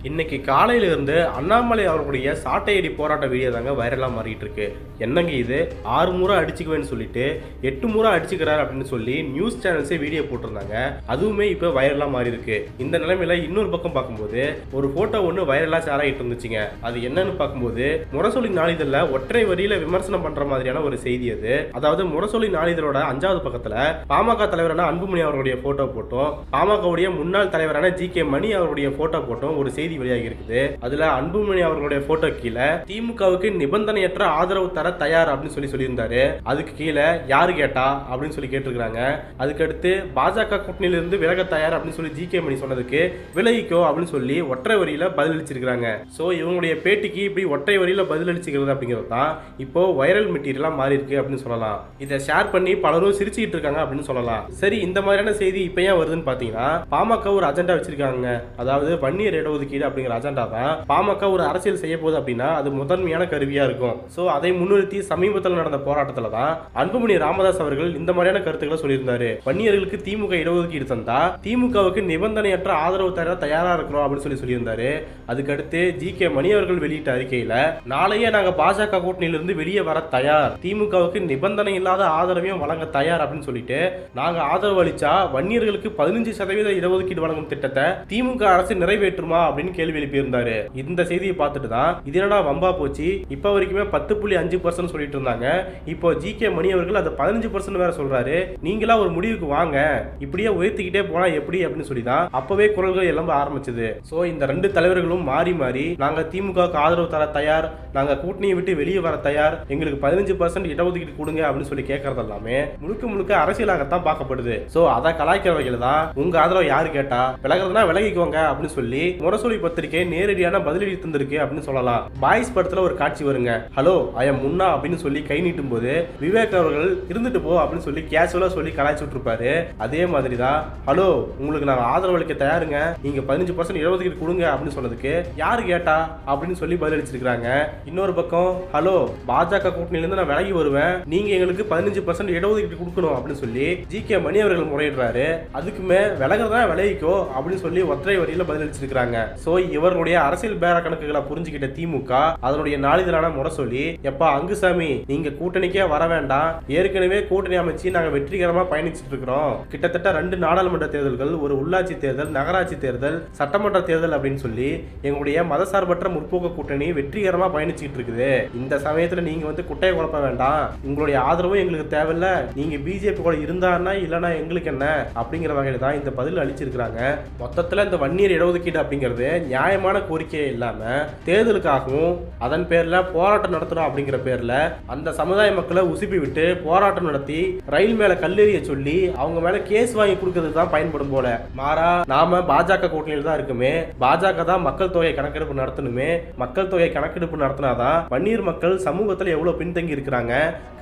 இன்னைக்கு காலையில இருந்து அண்ணாமலை அவர்களுடைய சாட்டையடி போராட்ட வீடியோ தாங்க வைரலா மாறிட்டு இருக்கு. என்னங்க இது 6 முறை அடிச்சுக்குவேன்னு சொல்லிட்டு 8 முறை அடிச்சுக்கிறாரு அப்படின்னு சொல்லி நியூஸ் சேனல்ஸே வீடியோ போட்டிருந்தாங்க. அதுவுமே இப்போ வைரலா மாறி இருக்கு. இந்த நிலைமையில இன்னொரு பக்கம் பார்க்கும்போது ஒரு போட்டோ ஒன்று வைரலா ஷேர் ஆகிட்டு இருந்துச்சுங்க. அது என்னன்னு பார்க்கும்போது முரசொலி நாளிதழில் ஒற்றை வரியில விமர்சனம் பண்ற மாதிரியான ஒரு செய்தி அது. அதாவது முரசொலி நாளிதழோட 5வது பக்கத்துல பாமக தலைவரான அன்புமணி அவர்களுடைய போட்டோ போட்டோம், பாமகவுடைய முன்னாள் தலைவரான ஜி.கே. மணி அவர்களுடைய போட்டோ போட்டோம் ஒரு செய்தி வெளியாகி இருக்குது. அதுல அன்புமணி அவர்களுடைய போட்டோ கீழே திமுகவுக்கு நிபந்தனையற்ற ஆதரவு தர தயார் அப்படின்னு சொல்லியிருந்தாரு. அதுக்கு கீழே யாரு கேட்டா அப்படின்னு சொல்லி கேட்டிருக்காங்க. அதுக்கடுத்து பாஜக கூட்டணியில இருந்து விலக தயார் அப்படின்னு சொல்லி ஜி.கே. மணி சொன்னதுக்கு விலகிக்கோ அப்படின்னு சொல்லி ஒற்றை வரியில பதிலளிச்சிருக்காங்க. சோ இவங்களுடைய பேட்டிக்கு இப்படி ஒற்றை வரியில பதிலளிச்சுக்கிறது அப்படிங்கிறது தான் இப்போ வைரல் மெட்டீரியலா மாறி இருக்கு அப்படின்னு சொல்லலாம். இதை ஷேர் பண்ணி பலரும் சிரிச்சுக்கிட்டு இருக்காங்க அப்படின்னு சொல்லலாம். சரி, இந்த மாதிரியான செய்தி இப்ப ஏன் வருதுன்னு பாத்தீங்கன்னா பாமக ஒரு அஜெண்டா வச்சிருக்காங்க. அதாவது வன்னியர் இடஒதுக்கீடு அப்படிங்கிற அஜெண்டா தான் பாமக ஒரு அரசியல் செய்ய போகுது அப்படின்னா அது முதன்மையான கருவியா இருக்கும். சோ அதை முன்னிறுத்தி சமீபத்தில் நடந்த போராட்டத்துல தான் அன்புமணி ராமதாஸ் அவர்கள் இந்த மாதிரியான கருத்துக்களை சொல்லியிருந்தாரு. வன்னியர்களுக்கு திமுக இடஒதுக்கீடு தந்தா திமுகவுக்கு நிபந்தனையற்ற ஆதரவு தர தயாரா இருக்கிறோம் அப்படின்னு சொல்லியிருந்தாரு. அதுக்கடுத்து ஜி.கே. மணி அவர்கள் வெளியிட்ட அறிக்கையில நாளையே நாங்க பாஜக கூட்டணியிலிருந்து வெளியே வர தயார், திமுகவுக்கு நிபந்தனை இல்லாத ஆதரவையும் வழங்க தயார் அப்படின்னு சொல்லிட்டு நாங்க ஆதரவு அளிச்சா வன்னியர்களுக்கு 15% இடஒதுக்கீடு வழங்கும் திட்டத்தை திமுக அரசு நிறைவேற்றுமா அப்படின்னு கேள்வி எழுப்பியிருந்தாரு. இந்த செய்தியை பார்த்துட்டு தான் இது என்னடா வம்பா போச்சு, இப்ப வரைக்குமே 10.5% சொல்லிட்டு இருந்தாங்க, இப்போ ஜி.கே. மணி அவர்கள் அதை 15% வேற சொல்றாரு, நீங்களா ஒரு முடிவுக்கு வாங்க, இப்படியே உயர்த்திக்கிட்டே போனா எப்படி அப்படின்னு சொல்லி தான் அப்பவே குரல்கள் எல்லாம் ஆரம்பிச்சது. சோ இந்த ரெண்டு தலைவர்களும் மாறி மாறி நாங்க திமுகவுக்கு ஆதரவு தர தயார், நாங்க கூட்டணியை விட்டு வெளியே வர தயார், எங்களுக்கு 15% இடஒதுக்கீடு கொடுங்க அப்படின்னு சொல்லி கேட்கறது எல்லாமே முழுக்க முழுக்க அரசியலாகத்தான் பார்க்கப்படுது. சோ அதை கலாய்க்கிற வகையில தான் உங்க ஆதரவு யாரு கேட்டா விலகிறதுனா விலகிக்கோங்க அப்படின்னு சொல்லி முரசொலி பத்திரிகை நேரடியான பதிலடி தந்திருக்கு அப்படின்னு சொல்லலாம். பாய்ஸ் படத்துல ஒரு காட்சி வருங்க, ஹலோ ஐ எம் முன்னா அப்படின்னு சொல்லி கை நீட்டும் போது விவேக் அவர்கள் இருந்துட்டு போ அப்படின்னு சொல்லி கேஷுவலா சொல்லி கலாய்ச்சி விட்டுருப்பாரு. அதே மாதிரி தான் ஹலோ உங்களுக்கு நாங்க ஆதரவு அளிக்க தயாருங்க, நீங்க 15% இடஒதுக்கீடு கொடுங்க அப்படின்னு சொன்னதுக்கு யாரு கேட்டா அப்படின்னு சொல்லி பதிலளிச்சிருக்காங்க. இன்னொரு பக்கம் ஹலோ பாஜக கூட்டணியில இருந்து நான் விலகி வருவேன், நீங்க எங்களுக்கு 15% இடஒதுக்கீடு கொடுக்கணும் அப்படின்னு சொல்லி ஜி.கே. மணி அவர்கள் முறையிடுறாரு. அதுக்குமே விலகிறதா விலகிக்கோ அப்படின்னு சொல்லி ஒற்றை வரியில பதிலளிச்சிருக்காங்க. சோ இவர்களுடைய அரசியல் பேர கணக்குகளை புரிஞ்சுக்கிட்ட திமுக அதனுடைய நாளிதழான முரசொலி, எப்பா அங்குசாமி நீங்க கூட்டணிக்கே வர வேண்டாம், ஏற்கனவே கூட்டணி அமைச்சு நாங்க வெற்றிகரமா பயணிச்சுட்டு இருக்கிறோம், கிட்டத்தட்ட 2 நாடாளுமன்ற தேர்தல்கள், ஒரு உள்ளாட்சி தேர்தல், நகராட்சி தேர்தல், சட்டமன்ற தேர்தல் அப்படின்னு சொல்லி எங்களுடைய மதசார்பற்ற முற்போக்கு கூட்டணி வெற்றிகரமா பயணிச்சுட்டு இருக்குது. இந்த சமயத்துல நீங்க வந்து குட்டையை குழப்ப வேண்டாம், உங்களுடைய ஆதரவும் எங்களுக்கு தேவையில்ல, நீங்க பிஜேபி கூட இருந்தாருன்னா இல்லைன்னா எங்களுக்கு என்ன அப்படிங்கிற வகையில தான் இந்த பதில் அளிச்சிருக்காங்க. மொத்தத்துல இந்த வன்னியர் இடஒதுக்கீடு அப்படிங்கிறது நியாயமான கோரிக்கையே இல்லாம தேர்தலுக்காகவும் அதன் பேர்ல போராட்டம் நடத்தணும் அப்படிங்கிற பேர்ல அந்த சமுதாய மக்களை உசுப்பி விட்டு போராட்டம் நடத்தி ரயில் மேல கல்லெறிய சொல்லி அவங்க மேல கேஸ் வாங்கி கொடுக்கிறது தான் பயன்படும் போல. மாறா நாம பாஜக கூட்டணியில் தான் இருக்குமே, பாஜக தான் மக்கள் தொகை கணக்கெடுப்பு நடத்தணுமே, மக்கள் தொகை கணக்கெடுப்பு நடத்தினாதான் வன்னியர் மக்கள் சமூகத்தில் எவ்வளவு பின்தங்கி இருக்கிறாங்க,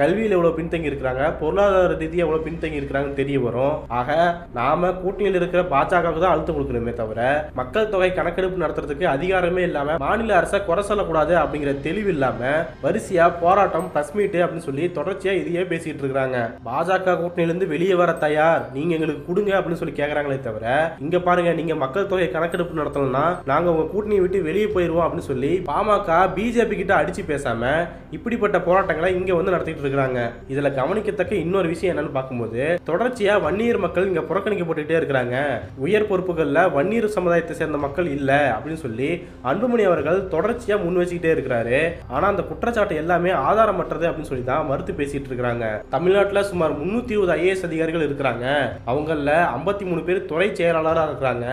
கல்வியில் எவ்வளவு பின்தங்கி இருக்கிறாங்க, பொருளாதார ரீதியாக எவ்வளவு பின்தங்கி இருக்கிறாங்கன்னு தெரிய வரும். ஆக நாம கூட்டணியில் இருக்கிற பாஜகவுக்கு தான் அழுத்தம் கொடுக்கணுமே தவிர மக்கள் தொகை கணக்கெடுப்பு நடத்துறதுக்கு அதிகாரமே இல்லாம மாநில அரசை குறை சொல்லக்கூடாது அப்படிங்கிற தெளிவு இல்லாம வரிசையா போராட்டம் பிரஸ் மீட் அப்படின்னு சொல்லி தொடர்ச்சியா இதையே பேசிட்டு இருக்காங்க. பாஜக கூட்டணியிலிருந்து வெளியே வர தயார், நீங்க எங்களுக்கு கொடுங்க அப்படின்னு சொல்லி கேட்கறாங்களே தவிர இங்க பாருங்க நீங்க மக்கள் தொகை கணக்கெடுப்பு நடத்தணும்னா நாங்க உங்க கூட்டணியை விட்டு வெளியே போயிருவோம் அப்படின்னு சொல்லி பாமக பிஜேபி கிட்ட அடிச்சு பேசாம இப்படிப்பட்ட போராட்டங்களை இங்க வந்து நடத்திட்டு இருக்காங்க. இதுல கவனிக்கத்தக்க இன்னொரு விஷயம் என்னன்னு பார்க்கும்போது தொடர்ச்சியா வன்னியர் மக்கள் இங்க புறக்கணிக்கப்பட்டுட்டே இருக்கிறாங்க, உயர் பொறுப்புகள்ல வன்னியர் சமுதாயத்தை சேர்ந்த மக்கள் இல்ல அப்படின்னு சொல்லி அன்புமணி அவர்கள் தொடர்ச்சியா முன் வச்சுக்கிட்டே இருக்கிறாரு. ஆனா அந்த குற்றச்சாட்டு எல்லாமே ஆதாரமற்றது அப்படின்னு சொல்லி தான் மறுத்து பேசிட்டு இருக்காங்க. தமிழ்நாட்டில் சுமார் 320 ஐஏஎஸ் அதிகாரிகள் இருக்கிறாங்க, அவங்கள 53 பேர் துறை செயலாளராக இருக்கிறாங்க,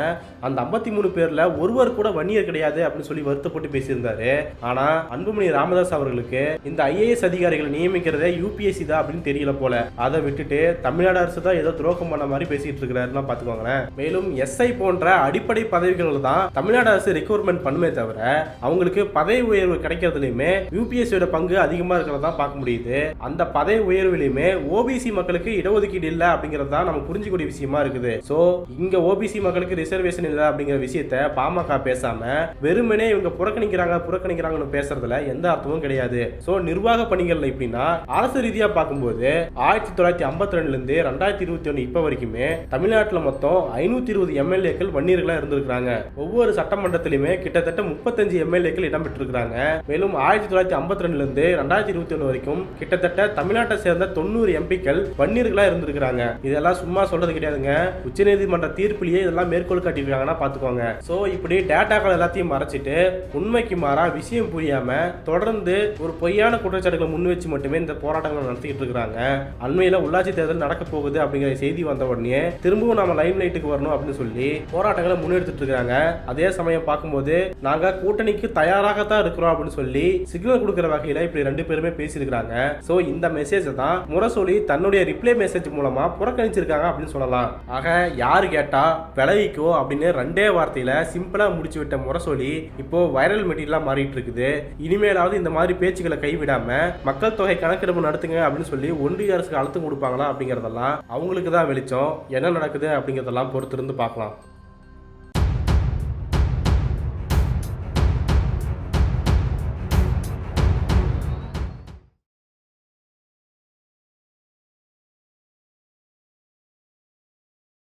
அந்த 53 பேர்ல ஒருவர் கூட வன்னியர் கிடையாது அப்படின்னு சொல்லி வருத்தப்பட்டு பேசியிருந்தாரு. ஆனா அன்புமணி ராமதாஸ் அவர்களுக்கு இந்த ஐஏஎஸ் அதிகாரிகளை நியமிக்கிறதே யூபிஎஸ்சி தான் அப்படின்னு தெரியல போல. அதை விட்டுட்டு தமிழ்நாடு அரசு தான் ஏதோ துரோகம் பண்ண மாதிரி பேசிட்டு இருக்கிறாருன்னா பாத்துக்கோங்களேன். மேலும் எஸ்ஐ போன்ற அடிப்படை பதவிகள் தான் தமிழ்நாடு அரசு ரெக்ரூட்மெண்ட் பண்ணுமே தவிர அவங்களுக்கு பதவி உயர்வு கிடைக்கிறதுலயுமே யூபிஎஸ்சியோட பங்கு அதிகமா இருக்கிறதா பார்க்க முடியுது. அந்த பதவி உயர்விலுமே ஓபிசி மக்களுக்கு இடஒதுக்கீடு இல்ல அப்படிங்கிறது தான் நம்ம புரிஞ்சுக்கூடிய விஷயமா இருக்குது. சோ இங்க ஓபிசி மக்களுக்கு ரிசர்வேஷன் இல்ல அப்படிங்கிற விஷயத்தை பாமக பேசாம வெறுமனே இவங்க புறக்கணிக்கிறாங்கன்னு பேசுறதுல எந்த அர்த்தமும் கிடையாது. சோ நிர்வாக பணிகள்ல எப்படின்னா அரசு ரீதியா பார்க்கும்போது 1952 இருந்து 2021 இப்ப வரைக்குமே தமிழ்நாட்டில் மொத்தம் 520 எம்எல்ஏக்கள் வன்னியர்களா இருந்திருக்காங்க. ஒவ்வொரு சட்டமன்றத்திலுமே கிட்டத்தட்ட 35 எம்எல்ஏக்கள் இடம்பெற்றிருக்கிறாங்க. மேலும் 1952 இருந்து 2021 வரைக்கும் கிட்டத்தட்ட தமிழ்நாட்டை சேர்ந்த 90 எம்பிக்கள் வன்னியர்களா இருந்திருக்காங்க. இதெல்லாம் சும்மா சொல்றது கிடையாதுங்க. உச்சநீதிமன்ற தீர்ப்பிலேயே இதெல்லாம் மேற்கோள் காட்டியிருக்காங்கன்னா பாத்துக்கோங்க. சோ இப்படி டேட்டாக்கள் எல்லாத்தையும் மறைச்சிட்டு உண்மைக்கு மாறா விஷயம் புரியாம தொடர்ந்து ஒரு பொய்யான குற்றச்சாட்டுகளை முன் வச்சு மட்டுமே இந்த போராட்டங்களை நடத்திட்டு இருக்காங்க. அண்மையில உள்ளாட்சி தேர்தல் நடக்க போகுது அப்படிங்கிற செய்தி வந்த உடனே திரும்பவும் நாம லைம் லைட்டுக்கு வரணும் அப்படின்னு சொல்லி போராட்டங்களை முன்னெடுத்துட்டு இருக்காங்க. அதே சமயம் பார்க்கும்போது நாங்க கூட்டணிக்கு தயாராகத்தான் இருக்கிறோம் அப்படின்னு சொல்லி சிக்னல் கொடுக்கிற வகையில இப்படி 2 பேருமே பேசியிருக்காங்க. சோ இந்த மெசேஜ் தான் முரசொலி தன்னுடைய ரிப்ளை மெசேஜ் மூலமா புறக்கணிச்சிருக்காங்க அப்படின்னு சொல்லலாம். ஆக யாரு கேட்டா விலகிக்கோ அப்படின்னு 2 வார்த்தையில சிம்பிளா முடிச்சு விட்ட முரசொலி இப்போ வைரல் மெட்டீரியலா மாறிட்டு இருக்குது. இனிமேலாவது இந்த மாதிரி பேச்சுக்களை கைவிடாம மக்கள் தொகை கணக்கெடுப்பு நடத்துங்க அப்படின்னு சொல்லி ஒன்றிய அரசுக்கு அழுத்தம் கொடுப்பாங்களா அப்படிங்கறதெல்லாம் அவங்களுக்கு தான் வெளிச்சம். என்ன நடக்குது அப்படிங்கறதெல்லாம் பொறுத்திருந்து பார்க்கலாம்.